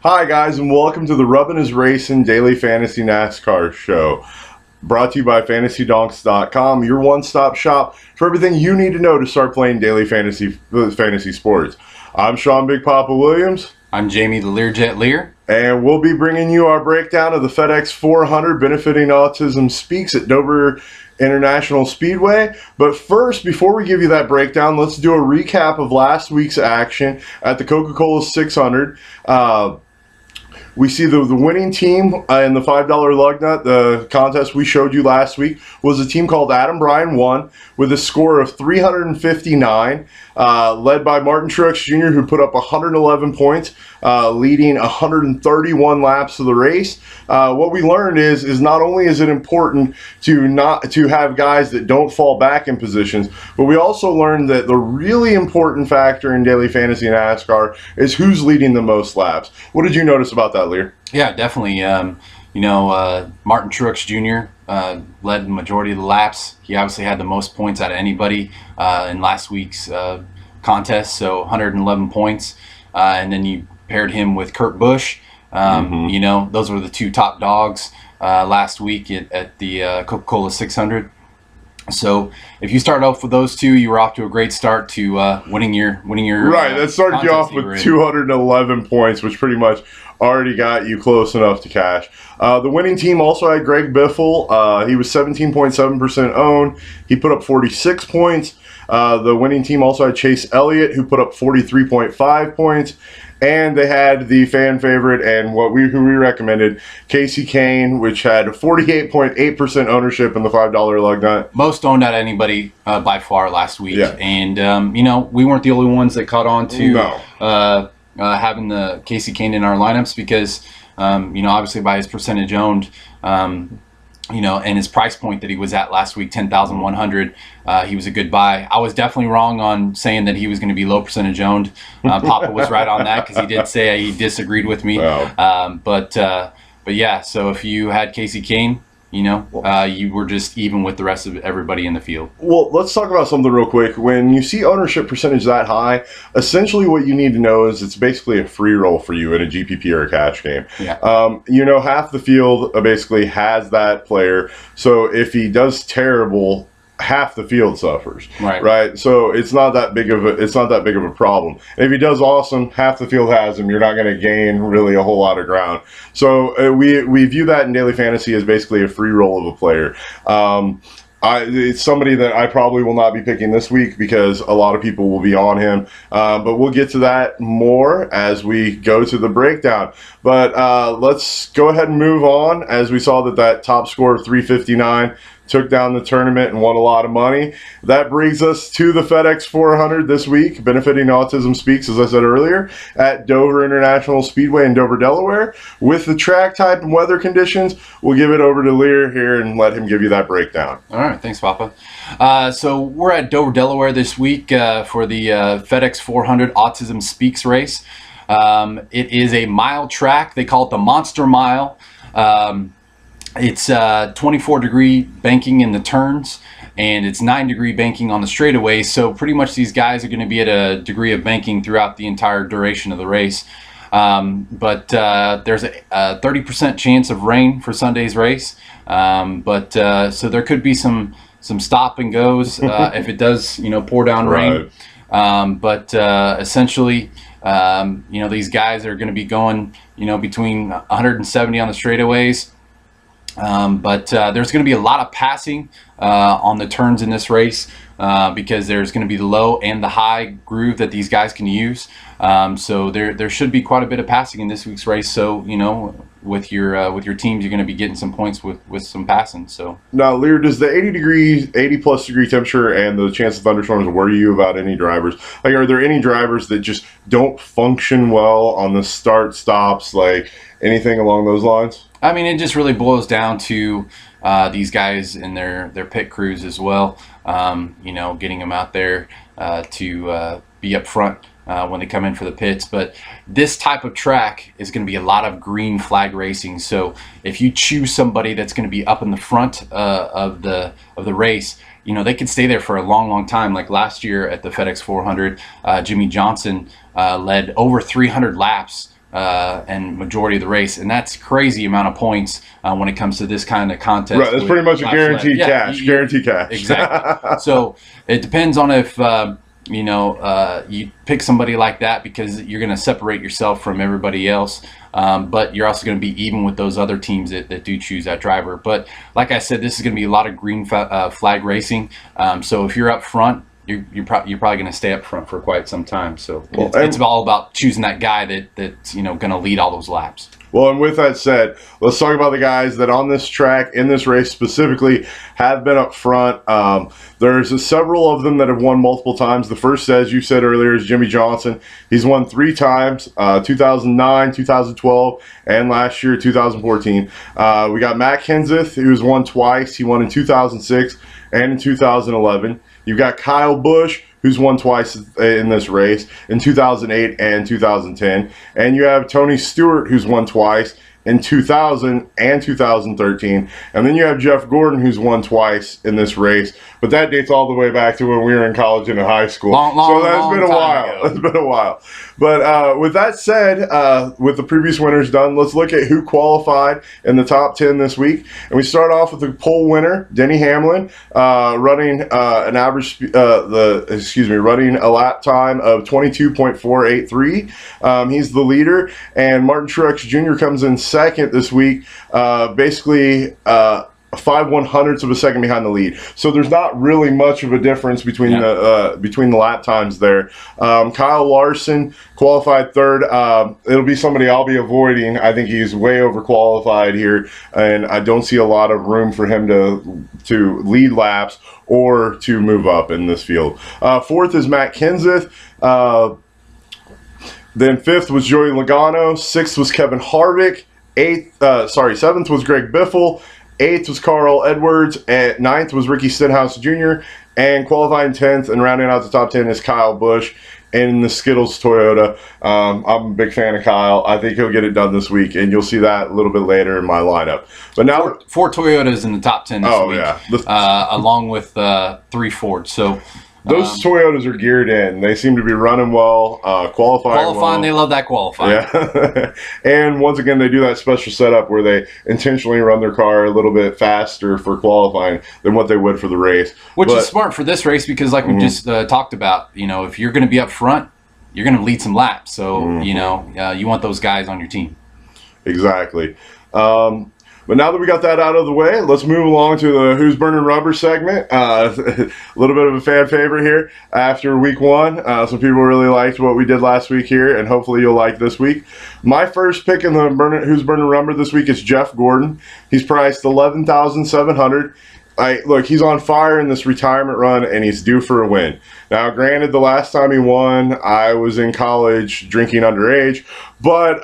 Hi guys, and welcome to the Rubbin' is Racing Daily Fantasy NASCAR Show. Brought to you by FantasyDonks.com, your one-stop shop for everything you need to know to start playing daily fantasy sports. I'm Sean Big Papa Williams. I'm Jamie the Learjet Lear. And we'll be bringing you our breakdown of the FedEx 400 benefiting Autism Speaks at Dover International Speedway. But first, before we give you that breakdown, let's do a recap of last week's action at the Coca-Cola 600. We see the winning team in the $5 lug nut. The contest we showed you last week was a team called Adam Bryan won with a score of 359, led by Martin Truex Jr., who put up 111 points, leading 131 laps of the race. What we learned is not only is it important to have guys that don't fall back in positions, but we also learned that the really important factor in daily fantasy NASCAR is who's leading the most laps. What did you notice about that, Lear? Yeah, definitely. Martin Truex Jr. Led the majority of the laps. He obviously had the most points out of anybody in last week's contest, so 111 points. And then you paired him with Kurt Busch. Those were the two top dogs last week at the Coca-Cola 600. So if you start off with those two, you were off to a great start to winning your right. That started you off with 211 points, which pretty much already got you close enough to cash. The winning team also had Greg Biffle. He was 17.7% owned. He put up 46 points. The winning team also had Chase Elliott, who put up 43.5 points. And they had the fan favorite and who we recommended, Casey Kane, which had 48.8% ownership in the $5 lug nut. Most owned out of anybody by far last week. Yeah. And, we weren't the only ones that caught on to having the Casey Kane in our lineups because, obviously by his percentage owned, and his price point that he was at last week, 10,100, he was a good buy. I was definitely wrong on saying that he was going to be low percentage owned. Papa was right on that because he did say he disagreed with me. Wow. But yeah, so if you had Casey Kane, you were just even with the rest of everybody in the field. Well, let's talk about something real quick. When you see ownership percentage that high, essentially what you need to know is it's basically a free roll for you in a GPP or a cash game. Yeah. Half the field basically has that player. So if he does terrible, half the field suffers. Right. So it's not that big of a problem. And if he does awesome, half the field has him. You're not going to gain really a whole lot of ground. So we view that in daily fantasy as basically a free roll of a player. It's somebody that I probably will not be picking this week because a lot of people will be on him. But we'll get to that more as we go to the breakdown. But let's go ahead and move on as we saw that top score of 359 took down the tournament and won a lot of money. That brings us to the FedEx 400 this week, benefiting Autism Speaks, as I said earlier, at Dover International Speedway in Dover, Delaware. With the track type and weather conditions, we'll give it over to Lear here and let him give you that breakdown. All right, thanks, Papa. So we're at Dover, Delaware this week for the FedEx 400 Autism Speaks race. It is a mile track. They call it the Monster Mile. It's 24-degree banking in the turns, and it's 9-degree banking on the straightaways. So pretty much these guys are going to be at a degree of banking throughout the entire duration of the race. But there's a 30% chance of rain for Sunday's race. So there could be some stop and goes if it does, pour down rain. Essentially, these guys are going to be going, between 170 on the straightaways. There's going to be a lot of passing on the turns in this race because there's going to be the low and the high groove that these guys can use. So there should be quite a bit of passing in this week's race. So with your teams, you're going to be getting some points with some passing. So now, Lear, does the 80 plus degree temperature and the chance of thunderstorms worry you about any drivers? Like, are there any drivers that just don't function well on the start stops? Like anything along those lines? I mean, it just really boils down to these guys and their pit crews as well. Getting them out there to be up front when they come in for the pits. But this type of track is going to be a lot of green flag racing. So if you choose somebody that's going to be up in the front of the race, they could stay there for a long, long time. Like last year at the FedEx 400, Jimmy Johnson led over 300 laps and majority of the race, and that's crazy amount of points when it comes to this kind of contest. Right, it's pretty much a guaranteed cash. Guaranteed cash. Exactly. So it depends on if you pick somebody like that, because you're going to separate yourself from everybody else. But you're also going to be even with those other teams that do choose that driver. But like I said, this is going to be a lot of green flag racing. So if you're up front, you're probably going to stay up front for quite some time. So it's all about choosing that guy that's going to lead all those laps. Well, and with that said, let's talk about the guys that on this track, in this race specifically, have been up front. There's several of them that have won multiple times. The first, as you said earlier, is Jimmie Johnson. He's won 3 times, 2009, 2012, and last year, 2014. We got Matt Kenseth, who's won twice. He won in 2006 and in 2011. You've got Kyle Busch, who's won twice in this race, in 2008 and 2010. And you have Tony Stewart, who's won twice, in 2000 and 2013. And then you have Jeff Gordon, who's won twice in this race. But that dates all the way back to when we were in college and in high school. So that's been a while. It's been a while. But with that said, with the previous winners done, let's look at who qualified in the top 10 this week. And we start off with the pole winner, Denny Hamlin, running an average, running a lap time of 22.483. He's the leader, and Martin Truex Jr. comes in second this week, basically 5/100ths of a second behind the lead. So there's not really much of a difference between the lap times there. Kyle Larson qualified third. It'll be somebody I'll be avoiding. I think he's way overqualified here, and I don't see a lot of room for him to lead laps or to move up in this field. Fourth is Matt Kenseth. Then fifth was Joey Logano. Sixth was Kevin Harvick. Seventh was Greg Biffle. Eighth was Carl Edwards. And ninth was Ricky Stenhouse Jr. And qualifying 10th and rounding out the top 10 is Kyle Busch in the Skittles Toyota. I'm a big fan of Kyle. I think he'll get it done this week, and you'll see that a little bit later in my lineup. But now four Toyotas in the top 10 this week, along with 3 Fords. So those Toyotas are geared in. They seem to be running well, qualifying well. They love that qualifying. Yeah. And once again, they do that special setup where they intentionally run their car a little bit faster for qualifying than what they would for the race. Which is smart for this race because, like we just talked about, if you're going to be up front, you're going to lead some laps. So, you want those guys on your team. Exactly. But now that we got that out of the way, let's move along to the Who's Burning Rubber segment. A little bit of a fan favorite here after week 1. Some people really liked what we did last week here, and hopefully you'll like this week. My first pick in the Who's Burning Rubber this week is Jeff Gordon. He's priced $11,700. Look, he's on fire in this retirement run, and he's due for a win. Now, granted, the last time he won, I was in college drinking underage, but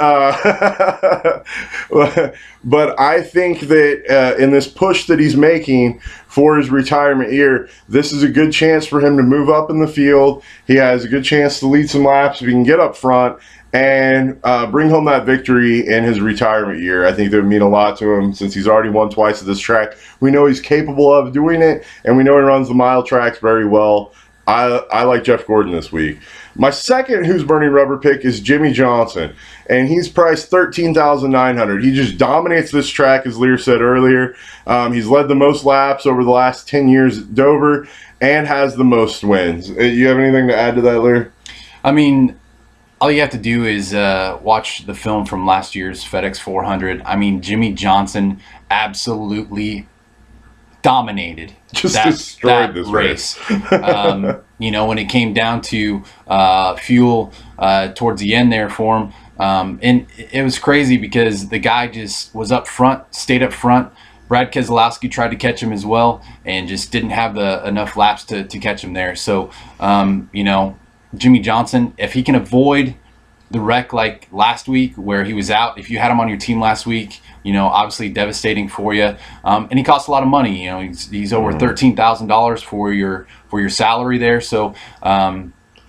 but I think that in this push that he's making for his retirement year, this is a good chance for him to move up in the field. He has a good chance to lead some laps if he can get up front and bring home that victory in his retirement year. I think that would mean a lot to him since he's already won twice at this track. We know he's capable of doing it, and we know he runs the mile tracks very well. I like Jeff Gordon this week. My second Who's Burning Rubber pick is Jimmie Johnson, and he's priced $13,900. He just dominates this track, as Lear said earlier. He's led the most laps over the last 10 years at Dover and has the most wins. You have anything to add to that, Lear? I mean, all you have to do is watch the film from last year's FedEx 400. I mean, Jimmie Johnson absolutely dominated destroyed this race. When it came down to fuel towards the end there for him, and it was crazy because the guy just was up front, stayed up front. Brad Keselowski tried to catch him as well and just didn't have enough laps to catch him there. So, Jimmie Johnson, if he can avoid the wreck like last week where he was out, if you had him on your team last week, obviously devastating for you. And he costs a lot of money. He's over $13,000 for your salary there. So,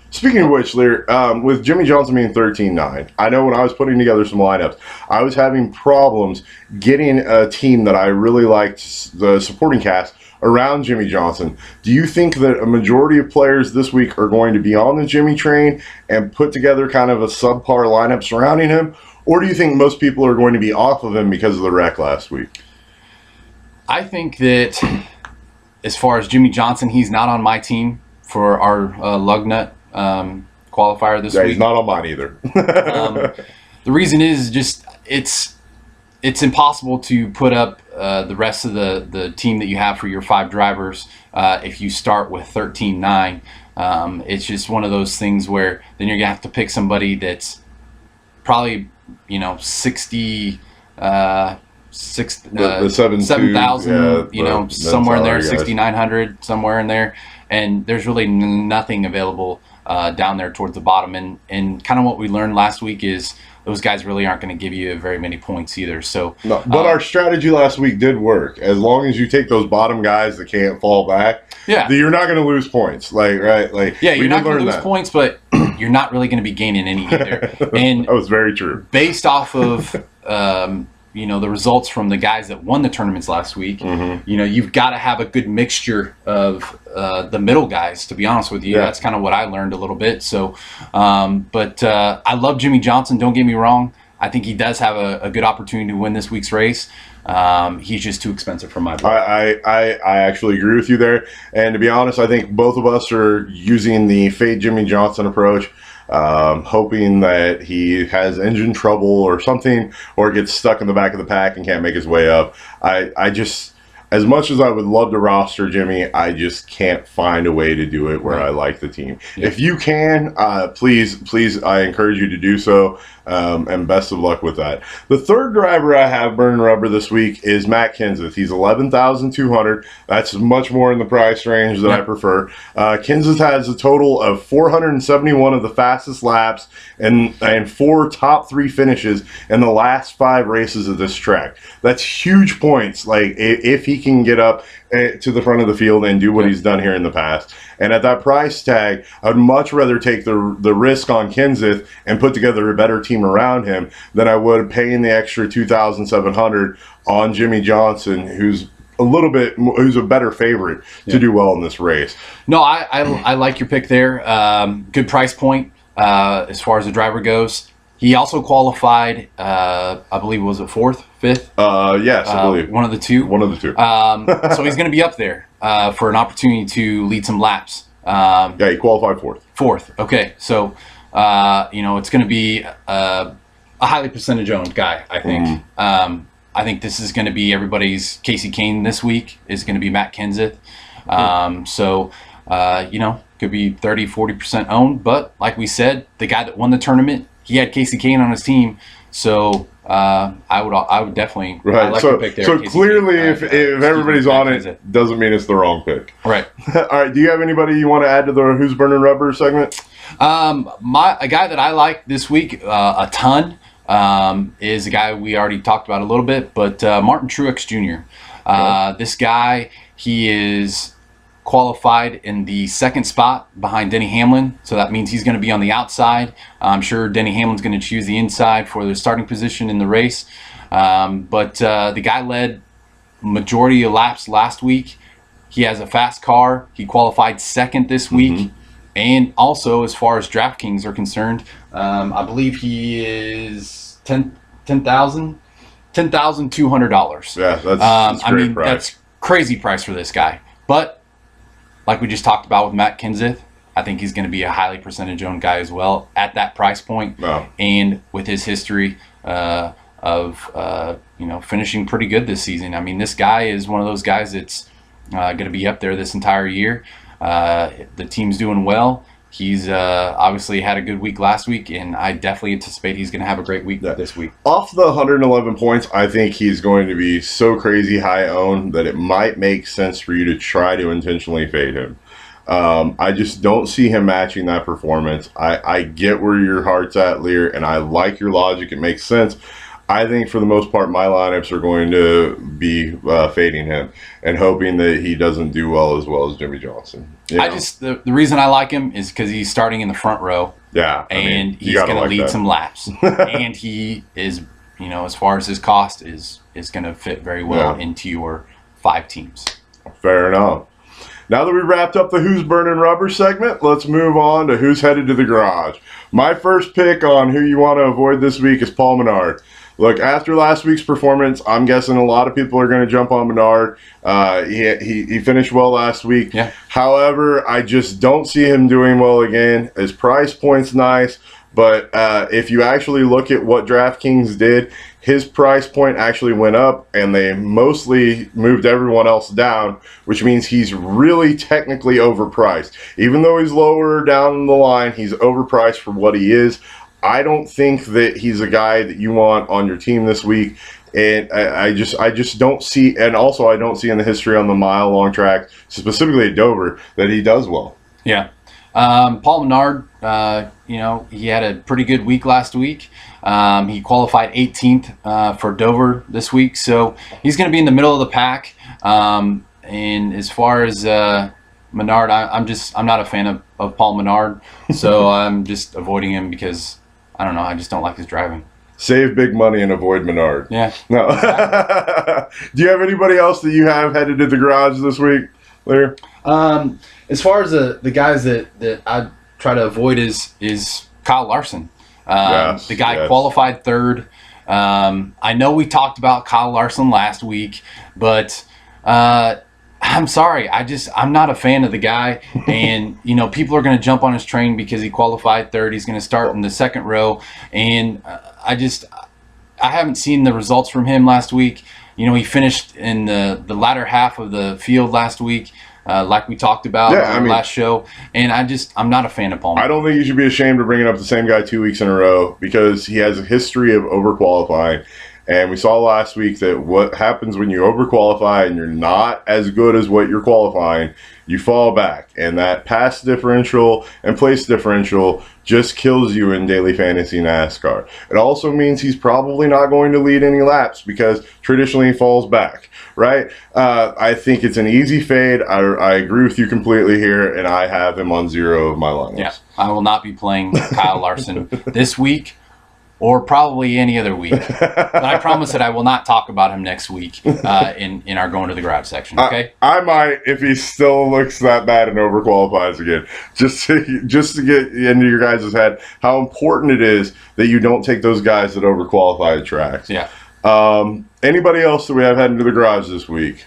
speaking of which, Lear, with Jimmie Johnson being 13.9, I know when I was putting together some lineups, I was having problems getting a team that I really liked, the supporting cast, around Jimmy Johnson. Do you think that a majority of players this week are going to be on the Jimmy train and put together kind of a subpar lineup surrounding him? Or do you think most people are going to be off of him because of the wreck last week? I think that as far as Jimmy Johnson, he's not on my team for our lug nut qualifier this week. He's not on mine either. The reason is just it's impossible to put up the rest of the team that you have for your 5 drivers if you start with 13-9. It's just one of those things where then you're going to have to pick somebody that's probably, 60... the 7,000, somewhere in there, 6,900, somewhere in there, and there's really nothing available down there towards the bottom. And kind of what we learned last week is those guys really aren't going to give you very many points either. So, no, but our strategy last week did work. As long as you take those bottom guys that can't fall back, you're not going to lose points. You're not going to lose points, but you're not really going to be gaining any either. And that was very true. Based off of the results from the guys that won the tournaments last week, you've got to have a good mixture of the middle guys, to be honest with you. That's kind of what I learned a little bit. So, but I love Jimmy Johnson, don't get me wrong. I think he does have a good opportunity to win this week's race. He's just too expensive for my book. I actually agree with you there. And to be honest, I think both of us are using the fade Jimmy Johnson approach. Hoping that he has engine trouble or something, or gets stuck in the back of the pack and can't make his way up. I just, as much as I would love to roster Jimmy, I just can't find a way to do it where I like the team. If you can, please, I encourage you to do so. And best of luck with that. The third driver I have burning rubber this week is Matt Kenseth. He's $11,200. That's much more in the price range that I prefer. Kenseth has a total of 471 of the fastest laps and 4 top 3 finishes in the last 5 races of this track. That's huge points. Like if he can get up to the front of the field and do what he's done here in the past. And at that price tag, I'd much rather take the risk on Kenseth and put together a better team around him than I would paying the extra $2,700 on Jimmy Johnson, who's a better favorite to do well in this race. No, I like your pick there. Good price point as far as the driver goes. He also qualified, I believe, was it 4th, 5th? Yes, I believe. One of the two. So he's going to be up there for an opportunity to lead some laps. He qualified 4th. 4th, okay. So, it's going to be a highly percentage owned guy, I think. I think this is going to be everybody's Casey Kane this week, is going to be Matt Kenseth. Could be 30, 40% owned. But like we said, the guy that won the tournament, he had Casey Kane on his team, so I would definitely like to pick there. So clearly, if everybody's on it, doesn't mean it's the wrong pick. Right. All right. Do you have anybody you want to add to the Who's Burning Rubber segment? A guy that I like this week a ton is a guy we already talked about a little bit, but Martin Truex Jr. This guy, he is qualified in the 2nd spot behind Denny Hamlin, so that means he's going to be on the outside. I'm sure Denny Hamlin's going to choose the inside for the starting position in the race, but the guy led majority of laps last week. He has a fast car. He qualified 2nd this week, and also as far as DraftKings are concerned, I believe he is $10,200. Yeah, that's a great price. That's crazy price for this guy, but like we just talked about with Matt Kenseth, I think he's going to be a highly percentage-owned guy as well at that price point. And with his history of finishing pretty good this season. I mean, this guy is one of those guys that's going to be up there this entire year. The team's doing well. He's obviously had a good week last week, and I definitely anticipate he's going to have a great week this week. Off the 111 points, I think he's going to be so crazy high owned that it might make sense for you to try to intentionally fade him. I just don't see him matching that performance. I get where your heart's at, Lear, and I like your logic. It makes sense. I think for the most part, my lineups are going to be fading him and hoping that he doesn't do well as Jimmy Johnson. The reason I like him is because he's starting in the front row. Yeah, and he's going to lead some laps, and he is, as far as his cost is going to fit very well into your 5 teams. Fair enough. Now that we wrapped up the Who's Burning Rubber segment, let's move on to Who's Headed to the Garage. My first pick on who you want to avoid this week is Paul Menard. Look, after last week's performance, I'm guessing a lot of people are going to jump on Menard. He finished well last week. Yeah. However, I just don't see him doing well again. His price point's nice, but if you actually look at what DraftKings did, his price point actually went up, and they mostly moved everyone else down, which means he's really technically overpriced. Even though he's lower down the line, he's overpriced for what he is. I don't think that he's a guy that you want on your team this week. And I just don't see, and also I don't see in the history on the mile-long track, specifically at Dover, that he does well. Yeah. Paul Menard, he had a pretty good week last week. He qualified 18th for Dover this week, so he's going to be in the middle of the pack. And as far as Menard, I'm not a fan of Paul Menard, so I'm just avoiding him because I don't know, I just don't like his driving. Save big money and avoid Menard. Yeah. No. Do you have anybody else that you have headed to the garage this week, Lear? As far as the guys that I try to avoid is Kyle Larson. The guy qualified third. I know we talked about Kyle Larson last week, but I'm sorry. I'm not a fan of the guy. And, people are going to jump on his train because he qualified third. He's going to start in the second row. And I haven't seen the results from him last week. He finished in the latter half of the field last week. Like we talked about on the last show. And I'm not a fan of Paul. I don't think you should be ashamed of bringing up the same guy 2 weeks in a row because he has a history of overqualifying. And we saw last week that what happens when you overqualify and you're not as good as what you're qualifying, you fall back. And that pass differential and place differential just kills you in daily fantasy NASCAR. It also means he's probably not going to lead any laps because traditionally he falls back, right? I think it's an easy fade. I agree with you completely here, and I have him on 0 of my lineups. Yeah, I will not be playing Kyle Larson this week. Or probably any other week. But I promise that I will not talk about him next week in our Going to the Garage section, okay? I might if he still looks that bad and overqualifies again. Just to get into your guys' head how important it is that you don't take those guys that overqualify at tracks. Yeah. Anybody else that we have heading to the garage this week?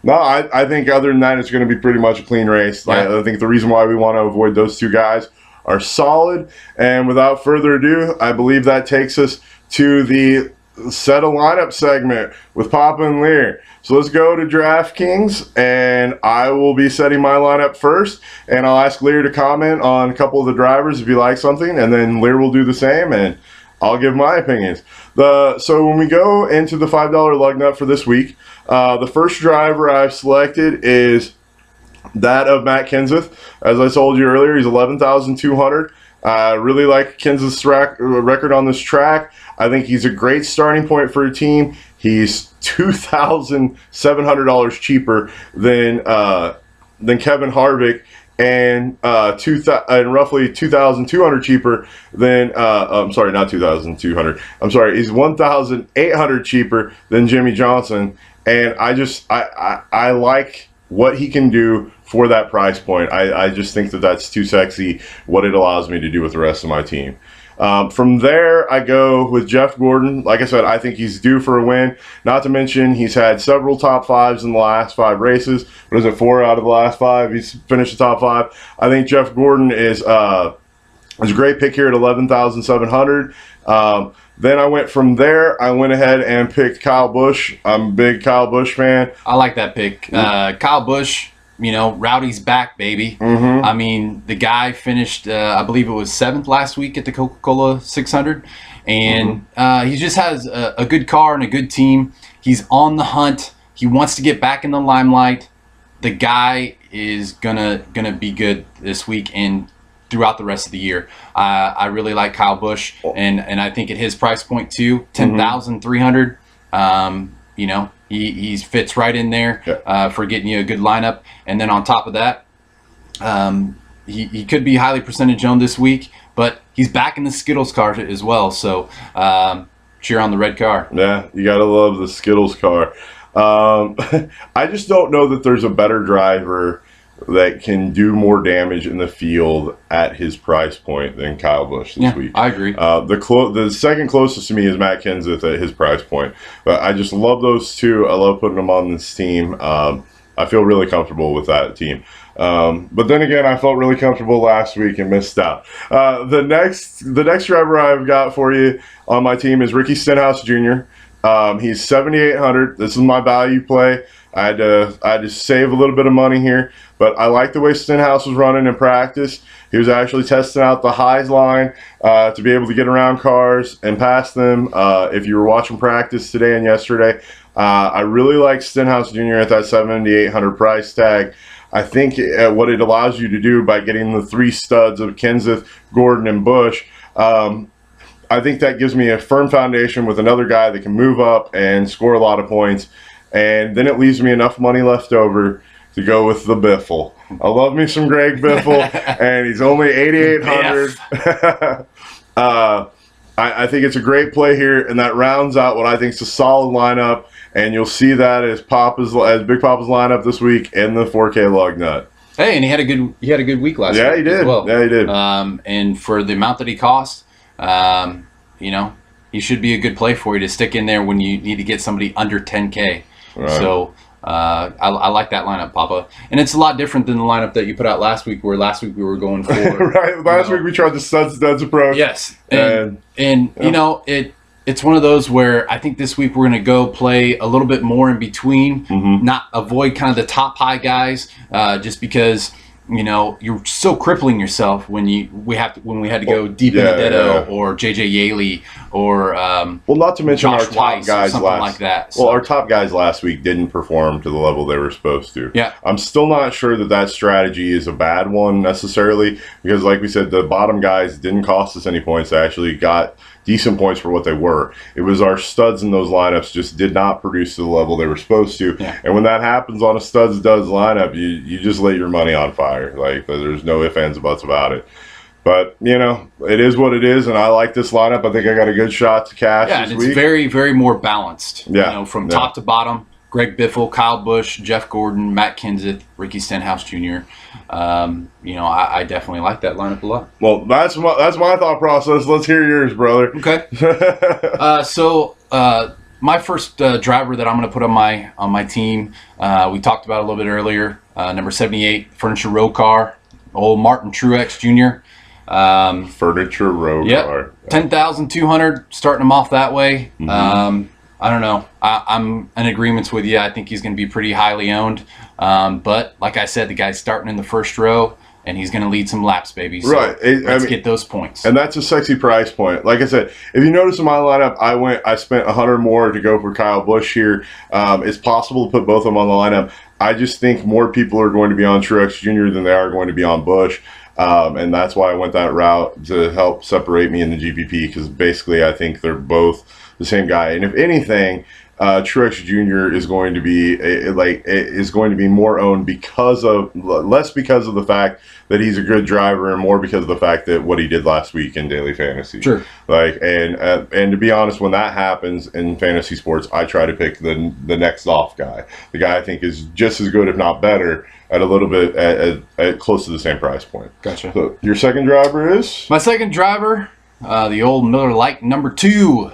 No, I think other than that, it's going to be pretty much a clean race. Yeah. I think the reason why we want to avoid those two guys are solid. And without further ado, I believe that takes us to the set a lineup segment with Papa and Lear. So let's go to DraftKings, and I will be setting my lineup first, and I'll ask Lear to comment on a couple of the drivers if you like something, and then Lear will do the same, and I'll give my opinions. So when we go into the $5 lug nut for this week, the first driver I've selected is that of Matt Kenseth. As I told you earlier, he's 11,200. I really like Kenseth's record on this track. I think he's a great starting point for a team. He's $2,700 cheaper than Kevin Harvick, and roughly 2,200 cheaper than I'm sorry, not 2,200. I'm sorry, he's 1,800 cheaper than Jimmy Johnson, and I like what he can do for that price point. I just think that that's too sexy what it allows me to do with the rest of my team. From there, I go with Jeff Gordon. Like I said, I think he's due for a win. Not to mention, he's had several top fives in the last 5 races. What is it, 4 out of the last 5? He's finished the top 5. I think Jeff Gordon is a great pick here at 11,700. Then I went from there. I went ahead and picked Kyle Busch. I'm a big Kyle Busch fan. I like that pick. Kyle Busch, Rowdy's back, baby. Mm-hmm. I mean, the guy finished, I believe it was 7th last week at the Coca-Cola 600. And he just has a good car and a good team. He's on the hunt. He wants to get back in the limelight. The guy is gonna be good this week and throughout the rest of the year. I really like Kyle Busch, and I think at his price point too, 10,300. He fits right in there for getting you a good lineup. And then on top of that, he could be highly percentage owned this week, but he's back in the Skittles car as well. So cheer on the red car. Yeah, you gotta love the Skittles car. I just don't know that there's a better driver that can do more damage in the field at his price point than Kyle Busch this week. I agree. The second closest to me is Matt Kenseth at his price point. But I just love those two. I love putting them on this team. I feel really comfortable with that team. But then again, I felt really comfortable last week and missed out. The next driver I've got for you on my team is Ricky Stenhouse Jr. He's 7,800. This is my value play. I had to save a little bit of money here, but I like the way Stenhouse was running in practice. He was actually testing out the highs line to be able to get around cars and pass them. If you were watching practice today and yesterday, I really like Stenhouse Jr. at that 7,800 price tag. I think what it allows you to do by getting the three studs of Kenseth, Gordon, and Busch, I think that gives me a firm foundation with another guy that can move up and score a lot of points. And then it leaves me enough money left over to go with the Biffle. I love me some Greg Biffle, and he's only 8,800. I think it's a great play here, and that rounds out what I think is a solid lineup. And you'll see that as Big Papa's lineup this week in the 4K lug nut. Hey, and he had a good week last week. Yeah, he did. As well. Yeah, he did. And for the amount that he cost, he should be a good play for you to stick in there when you need to get somebody under 10K. Right. So I like that lineup, Papa. And it's a lot different than the lineup that you put out last week, where last week we were going for right. Last week we tried the studs approach. Yes. And it's one of those where I think this week we're going to go play a little bit more in between, not avoid kind of the top high guys, just because you're so crippling yourself when we had to go deep into Ditto or JJ Yaley or not to mention Josh our top Weiss guys like that. So. Well, our top guys last week didn't perform to the level they were supposed to. Yeah, I'm still not sure that strategy is a bad one necessarily, because like we said, the bottom guys didn't cost us any points. They actually got decent points for what they were. It was our studs in those lineups just did not produce to the level they were supposed to. Yeah. And when that happens on a studs lineup, you just let your money on fire. Like, there's no ifs, ands, or buts about it. But, it is what it is, and I like this lineup. I think I got a good shot to cash this week. It's very, very more balanced. Yeah. From top to bottom. Greg Biffle, Kyle Busch, Jeff Gordon, Matt Kenseth, Ricky Stenhouse Jr. I definitely like that lineup a lot. Well, that's my thought process. Let's hear yours, brother. Okay. My first driver that I'm going to put on my team, we talked about a little bit earlier, number 78, Furniture Row Car, old Martin Truex Jr. Furniture Row Car. 10,200, starting him off that way. I don't know. I'm in agreement with you. I think he's going to be pretty highly owned. But like I said, the guy's starting in the first row, and he's going to lead some laps, baby. So right. let's get those points. And that's a sexy price point. Like I said, if you notice in my lineup, I spent 100 more to go for Kyle Busch here. It's possible to put both of them on the lineup. I just think more people are going to be on Truex Jr. than they are going to be on Busch. And that's why I went that route to help separate me in the GPP, because basically I think they're both the same guy. And if anything, Truex Jr. is going to be more owned less because of the fact that he's a good driver, and more because of the fact that what he did last week in daily fantasy. Sure. And to be honest, when that happens in fantasy sports, I try to pick the next off guy, the guy I think is just as good, if not better, at a little bit at close to the same price point. Gotcha. So your second driver is? My second driver, the old Miller Lite number 2.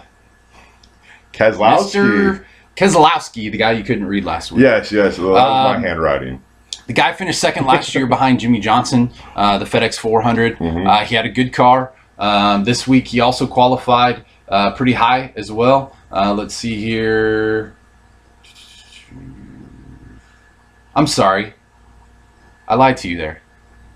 Keselowski. Mr. Keselowski, the guy you couldn't read last week. Yes. Well, that was my handwriting. The guy finished second last year behind Jimmy Johnson, the FedEx 400. He had a good car. This week he also qualified pretty high as well. Let's see here. I'm sorry. I lied to you there.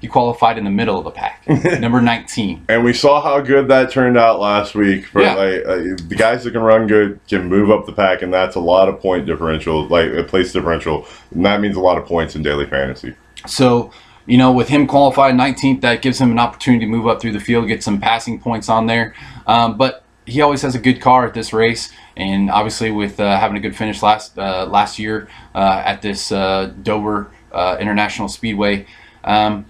He qualified in the middle of the pack, number 19. And we saw how good that turned out last week. For the guys that can run good can move up the pack, and that's a lot of point differential, a place differential, and that means a lot of points in daily fantasy. So, with him qualifying 19th, that gives him an opportunity to move up through the field, get some passing points on there. But he always has a good car at this race, and obviously with having a good finish last year at this Dover International Speedway. I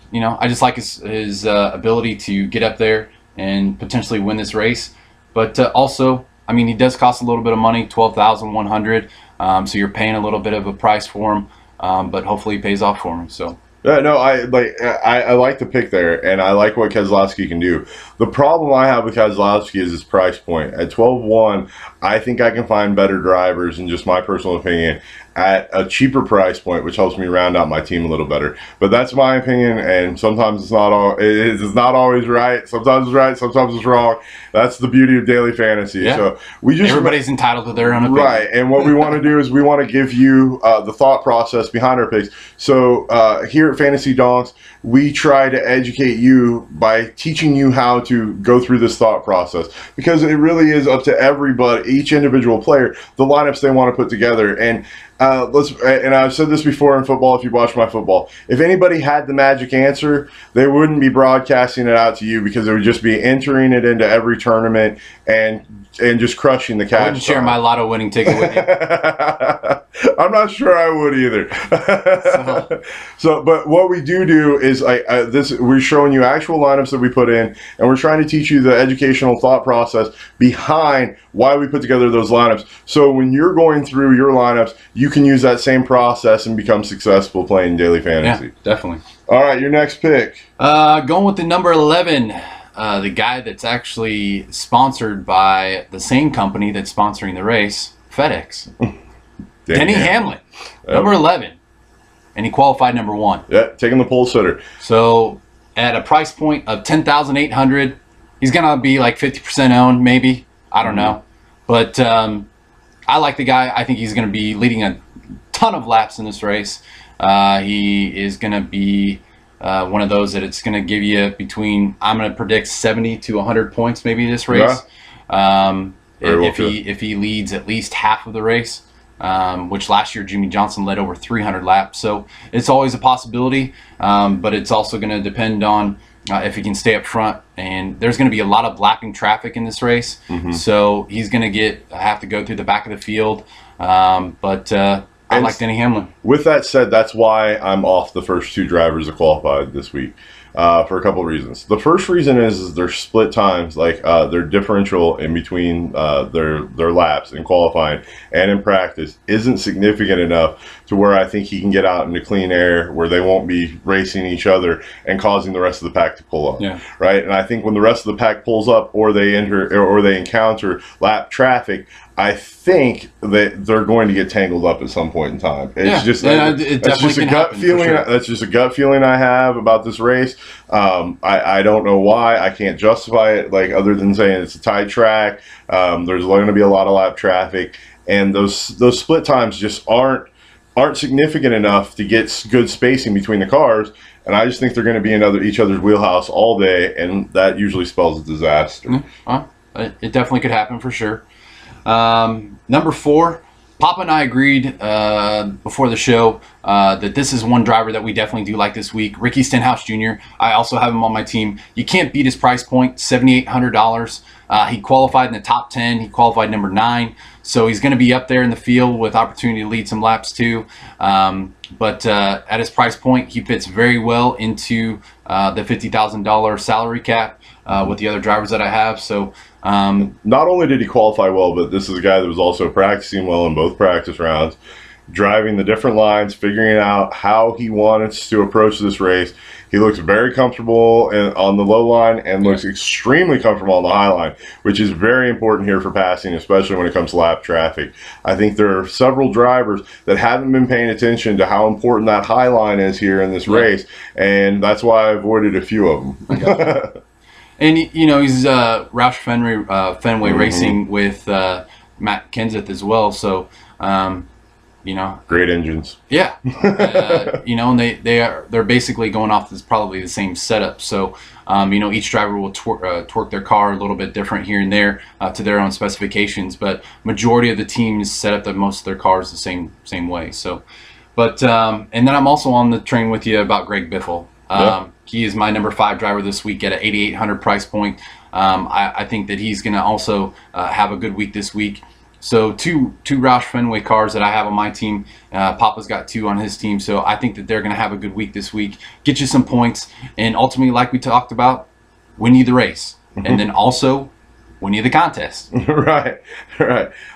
just like his ability to get up there and potentially win this race. But also, he does cost a little bit of money, $12,100. So you're paying a little bit of a price for him, but hopefully he pays off for him. So. Yeah, no, I like the pick there, and I like what Keselowski can do. The problem I have with Keselowski is his price point. At 12-1, I think I can find better drivers, in just my personal opinion, at a cheaper price point, which helps me round out my team a little better. But that's my opinion, and sometimes it's not always right. Sometimes it's right, sometimes it's wrong. That's the beauty of daily fantasy. Yeah. So everybody's entitled to their own opinion. Right, and what we want to do is we want to give you the thought process behind our picks. So here at Fantasy Donks, we try to educate you by teaching you how to go through this thought process, because it really is up to everybody, each individual player, the lineups they want to put together. And and I've said this before in football, if you watch my football, if anybody had the magic answer, they wouldn't be broadcasting it out to you, because they would just be entering it into every tournament and just crushing the cash. I wouldn't share my lotto winning ticket with you. I'm not sure I would either. So, but what we do is we're showing you actual lineups that we put in, and we're trying to teach you the educational thought process behind why we put together those lineups. So when you're going through your lineups, you can use that same process and become successful playing daily fantasy. Yeah, definitely. All right, your next pick. Going with the number 11. The guy that's actually sponsored by the same company that's sponsoring the race, FedEx. Denny Hamlin, number 11. And he qualified number 1. Yeah, taking the pole sitter. So at a price point of $10,800, he's going to be like 50% owned, maybe. I don't know. But I like the guy. I think he's going to be leading a ton of laps in this race. He is going to be one of those that it's going to give you between, I'm going to predict 70 to 100 points maybe this race. Yeah. If he leads at least half of the race, which last year Jimmy Johnson led over 300 laps. So it's always a possibility, but it's also going to depend on if he can stay up front. And there's going to be a lot of lapping traffic in this race. Mm-hmm. So he's going to have to go through the back of the field. I like Denny Hamlin. With that said, that's why I'm off the first 2 drivers that qualified this week, for a couple of reasons. The first reason is their split times, like their differential in between their laps in qualifying and in practice isn't significant enough to where I think he can get out into clean air where they won't be racing each other and causing the rest of the pack to pull up. Yeah. Right? And I think when the rest of the pack pulls up or they encounter lap traffic, I think that they're going to get tangled up at some point in time. It's just a gut feeling. Sure. That's just a gut feeling I have about this race. I don't know why. I can't justify it, like, other than saying it's a tight track. There's going to be a lot of lap traffic, and those split times just aren't significant enough to get good spacing between the cars. And I just think they're going to be in each other's wheelhouse all day, and that usually spells a disaster. It definitely could happen for sure. Number 4, Papa and I agreed before the show that this is one driver that we definitely do like this week. Ricky Stenhouse Jr. I also have him on my team. You can't beat his price point, $7,800. He qualified in the top 10. He qualified number 9. So he's going to be up there in the field with opportunity to lead some laps too. But at his price point, he fits very well into the $50,000 salary cap with the other drivers that I have. So not only did he qualify well, but this is a guy that was also practicing well in both practice rounds, driving the different lines, figuring out how he wants to approach this race. He looks very comfortable on the low line and looks extremely comfortable on the high line, which is very important here for passing, especially when it comes to lap traffic. I think there are several drivers that haven't been paying attention to how important that high line is here in this race, and that's why I avoided a few of them. And, you know, he's Roush Fenway Racing with Matt Kenseth as well. So, you know, great engines. Yeah. You know, and they're basically going off this probably the same setup. So, you know, each driver will twerk their car a little bit different here and there to their own specifications. But majority of the teams set up most of their cars the same way. So, but and then I'm also on the train with you about Greg Biffle. He is my number 5 driver this week at an $8,800 price point. I think that he's going to also have a good week this week. So two Roush Fenway cars that I have on my team. Papa's got 2 on his team. So I think that they're going to have a good week this week. Get you some points. And ultimately, like we talked about, win you the race. And then also win you the contest. Right.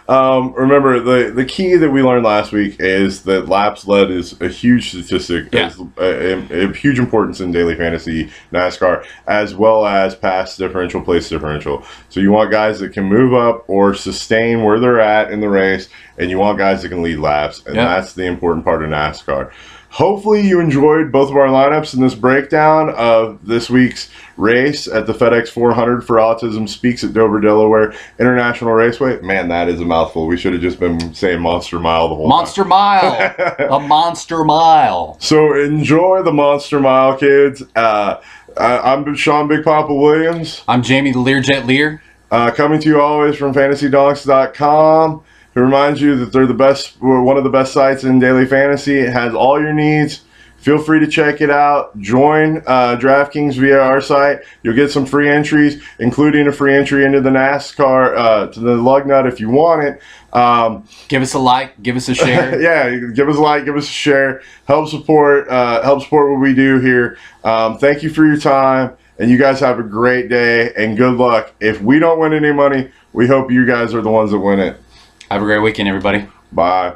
Remember, the key that we learned last week is that laps led is a huge statistic, a huge importance in daily fantasy NASCAR, as well as pass differential, place differential. So you want guys that can move up or sustain where they're at in the race, and you want guys that can lead laps, and that's the important part of NASCAR. Hopefully you enjoyed both of our lineups in this breakdown of this week's race at the FedEx 400 for Autism Speaks at Dover, Delaware International Raceway. Man, that is a mouthful. We should have just been saying Monster Mile the whole Monster time. Mile. A Monster Mile. So enjoy the Monster Mile, kids. I'm Sean Big Papa Williams. I'm Jamie the Learjet Lear. Coming to you always from FantasyDonks.com. It reminds you that they're the best, one of the best sites in daily fantasy. It has all your needs. Feel free to check it out. Join DraftKings via our site. You'll get some free entries, including a free entry into the NASCAR, to the lug nut if you want it. Give us a like, give us a share. Yeah, give us a like, give us a share. Help support what we do here. Thank you for your time, and you guys have a great day, and good luck. If we don't win any money, we hope you guys are the ones that win it. Have a great weekend, everybody. Bye.